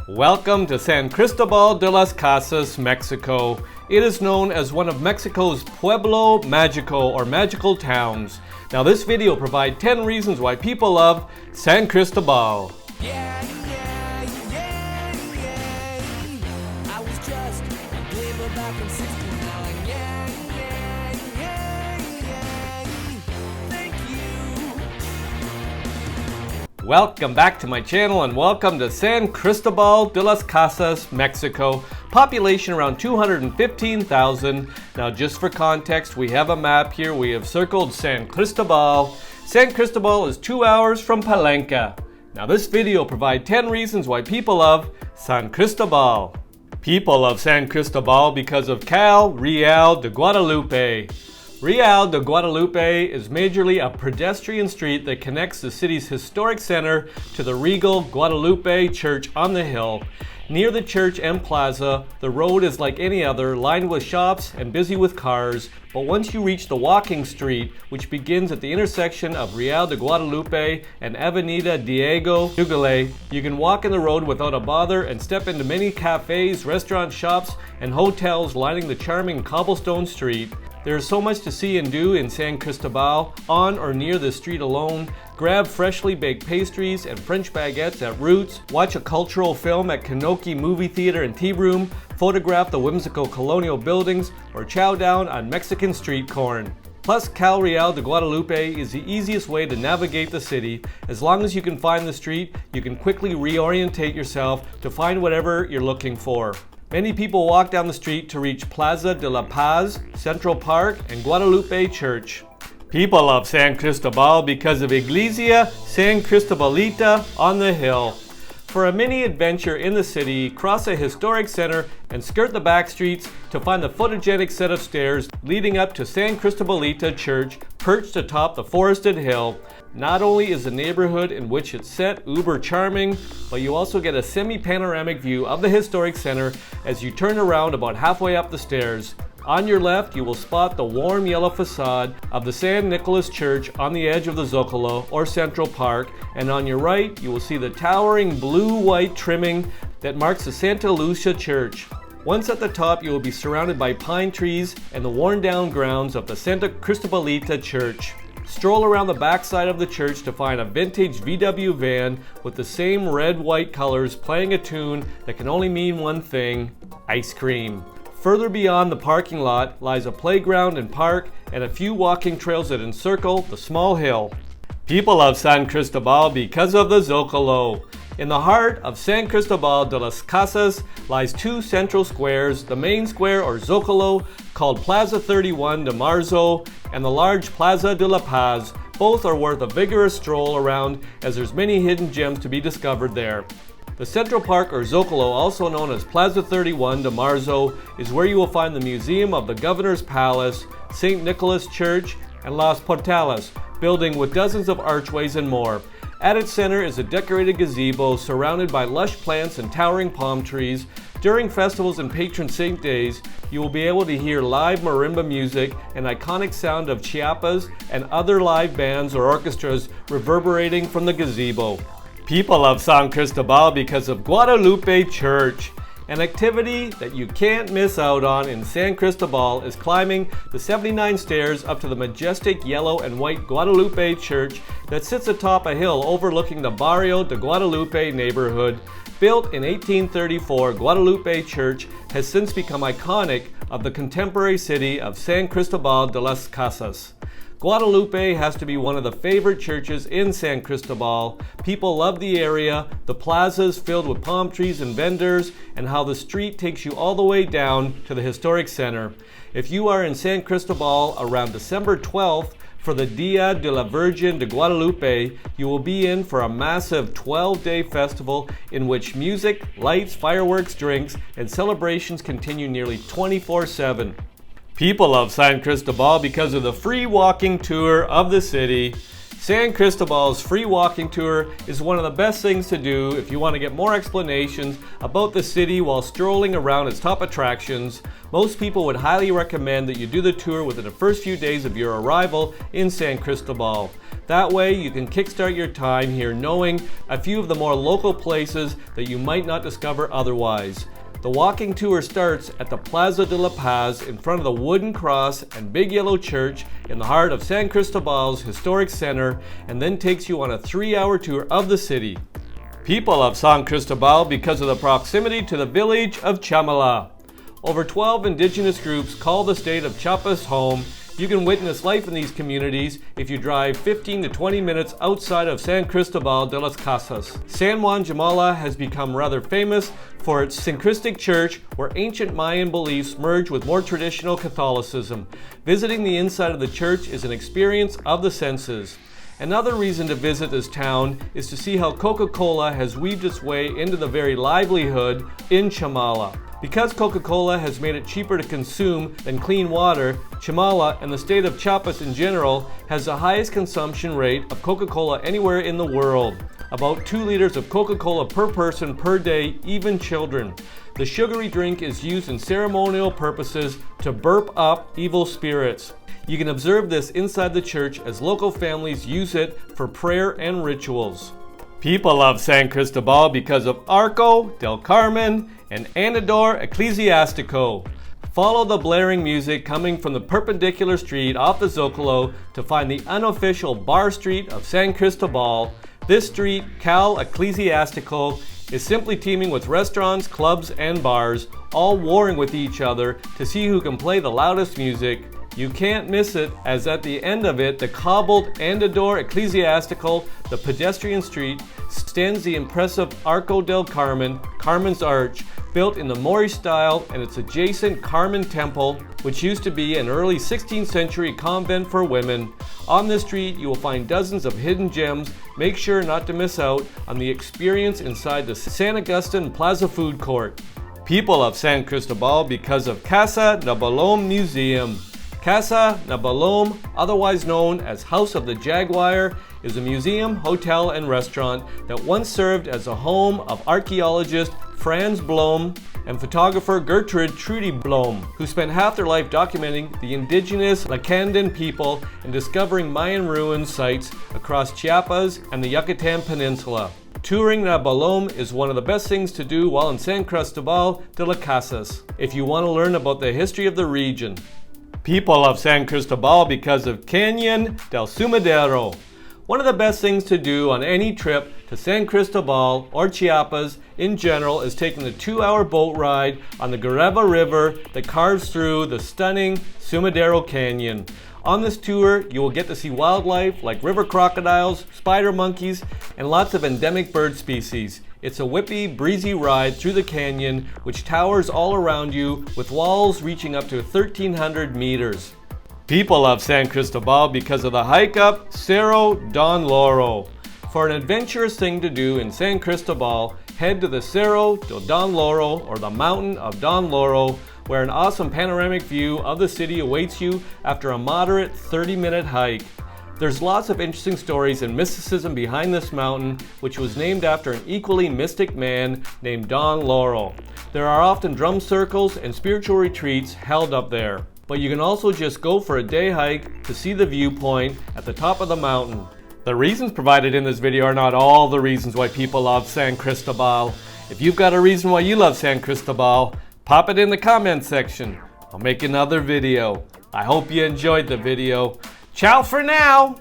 Welcome to San Cristobal de las Casas, Mexico. It is known as one of Mexico's Pueblo Mágico or magical towns. Now this video provides 10 reasons why people love San Cristobal. I was just a gamer back in 69. Thank you. Welcome back to my channel and welcome to San Cristobal de las Casas, Mexico. Population around 215,000. Now just for context, we have a map here. We have circled San Cristobal. San Cristobal is 2 hours from Palenque. Now this video provides 10 reasons why people love San Cristobal. People love San Cristobal because of Real de Guadalupe. Real de Guadalupe is majorly a pedestrian street that connects the city's historic center to the regal Guadalupe Church on the hill. Near the church and plaza, the road is like any other, lined with shops and busy with cars, but once you reach the walking street, which begins at the intersection of Real de Guadalupe and Avenida Diego Ugalde, you can walk in the road without a bother and step into many cafes, restaurants, shops, and hotels lining the charming cobblestone street. There is so much to see and do in San Cristobal, on or near the street alone. Grab freshly baked pastries and French baguettes at Roots, watch a cultural film at Kanoki Movie Theater and Tea Room, photograph the whimsical colonial buildings, or chow down on Mexican street corn. Plus, Real de Guadalupe is the easiest way to navigate the city. As long as you can find the street, you can quickly reorientate yourself to find whatever you're looking for. Many people walk down the street to reach Plaza de la Paz, Central Park, and Guadalupe Church. People love San Cristobal because of Iglesia, San Cristobalito on the hill. For a mini adventure in the city, cross a historic center and skirt the back streets to find the photogenic set of stairs leading up to San Cristobalito Church, perched atop the forested hill. Not only is the neighborhood in which it's set uber charming, but you also get a semi-panoramic view of the historic center as you turn around about halfway up the stairs. On your left, you will spot the warm yellow facade of the San Nicolas Church on the edge of the Zocalo or Central Park, and on your right, you will see the towering blue-white trimming that marks the Santa Lucia Church. Once at the top, you will be surrounded by pine trees and the worn-down grounds of the Santo Cristobalito Church. Stroll around the backside of the church to find a vintage VW van with the same red-white colors playing a tune that can only mean one thing: ice cream. Further beyond the parking lot lies a playground and park and a few walking trails that encircle the small hill. People love San Cristobal because of the Zocalo. In the heart of San Cristobal de las Casas lies two central squares, the main square or Zocalo called Plaza 31 de Marzo and the large Plaza de la Paz. Both are worth a vigorous stroll around as there's many hidden gems to be discovered there. The Central Park or Zocalo, also known as Plaza 31 de Marzo, is where you will find the Museum of the Governor's Palace, St. Nicholas Church, and Las Portales, building with dozens of archways and more. At its center is a decorated gazebo surrounded by lush plants and towering palm trees. During festivals and patron saint days, you will be able to hear live marimba music and iconic sound of Chiapas and other live bands or orchestras reverberating from the gazebo. People love San Cristobal because of Guadalupe Church. An activity that you can't miss out on in San Cristobal is climbing the 79 stairs up to the majestic yellow and white Guadalupe Church that sits atop a hill overlooking the Barrio de Guadalupe neighborhood. Built in 1834, Guadalupe Church has since become iconic of the contemporary city of San Cristobal de las Casas. Guadalupe has to be one of the favorite churches in San Cristobal. People love the area, the plazas filled with palm trees and vendors, and how the street takes you all the way down to the historic center. If you are in San Cristobal around December 12th for the Dia de la Virgen de Guadalupe, you will be in for a massive 12-day festival in which music, lights, fireworks, drinks, and celebrations continue nearly 24/7. People love San Cristobal because of the free walking tour of the city. San Cristobal's free walking tour is one of the best things to do if you want to get more explanations about the city while strolling around its top attractions. Most people would highly recommend that you do the tour within the first few days of your arrival in San Cristobal. That way you can kickstart your time here knowing a few of the more local places that you might not discover otherwise. The walking tour starts at the Plaza de la Paz in front of the wooden cross and big yellow church in the heart of San Cristobal's historic center, and then takes you on a 3-hour tour of the city. People of San Cristobal because of the proximity to the village of Chamula. Over 12 indigenous groups call the state of Chiapas home. You can witness life in these communities if you drive 15 to 20 minutes outside of San Cristobal de las Casas. San Juan Chamula has become rather famous for its syncretic church, where ancient Mayan beliefs merge with more traditional Catholicism. Visiting the inside of the church is an experience of the senses. Another reason to visit this town is to see how Coca-Cola has weaved its way into the very livelihood in Chamula. Because Coca-Cola has made it cheaper to consume than clean water, Chamula and the state of Chiapas in general has the highest consumption rate of Coca-Cola anywhere in the world. About 2 liters of Coca-Cola per person per day, even children. The sugary drink is used in ceremonial purposes to burp up evil spirits. You can observe this inside the church as local families use it for prayer and rituals. People love San Cristobal because of Arco, Del Carmen, and Andador Eclesiastico. Follow the blaring music coming from the perpendicular street off the Zocalo to find the unofficial bar street of San Cristobal. This street, Cal Eclesiastico, is simply teeming with restaurants, clubs, and bars, all warring with each other to see who can play the loudest music. You can't miss it, as at the end of it, the cobbled Andador Eclesiastical, the pedestrian street, stands the impressive Arco del Carmen, Carmen's Arch, built in the Moorish style, and its adjacent Carmen Temple, which used to be an early 16th century convent for women. On this street, you will find dozens of hidden gems. Make sure not to miss out on the experience inside the San Agustin Plaza food court. People of San Cristobal because of Casa de Bolom Museum. Casa de Bolom, otherwise known as House of the Jaguar, is a museum, hotel, and restaurant that once served as a home of archaeologist Franz Bolom and photographer Gertrude Trudy Bolom, who spent half their life documenting the indigenous Lacandan people and discovering Mayan ruin sites across Chiapas and the Yucatan Peninsula. Touring the Bolom is one of the best things to do while in San Cristobal de las Casas, if you want to learn about the history of the region. People of San Cristobal because of Canon Del Sumidero. One of the best things to do on any trip to San Cristobal or Chiapas in general is taking the 2-hour boat ride on the Guerrero River that carves through the stunning Sumidero Canyon. On this tour, you will get to see wildlife like river crocodiles, spider monkeys, and lots of endemic bird species. It's a whippy, breezy ride through the canyon, which towers all around you with walls reaching up to 1,300 meters. People love San Cristobal because of the hike up Cerro Don Lauro. For an adventurous thing to do in San Cristobal, head to the Cerro Don Lauro, or the Mountain of Don Lauro, where an awesome panoramic view of the city awaits you after a moderate 30-minute hike. There's lots of interesting stories and mysticism behind this mountain, which was named after an equally mystic man named Don Lauro. There are often drum circles and spiritual retreats held up there. But you can also just go for a day hike to see the viewpoint at the top of the mountain. The reasons provided in this video are not all the reasons why people love San Cristobal. If you've got a reason why you love San Cristobal, pop it in the comment section. I'll make another video. I hope you enjoyed the video. Ciao for now!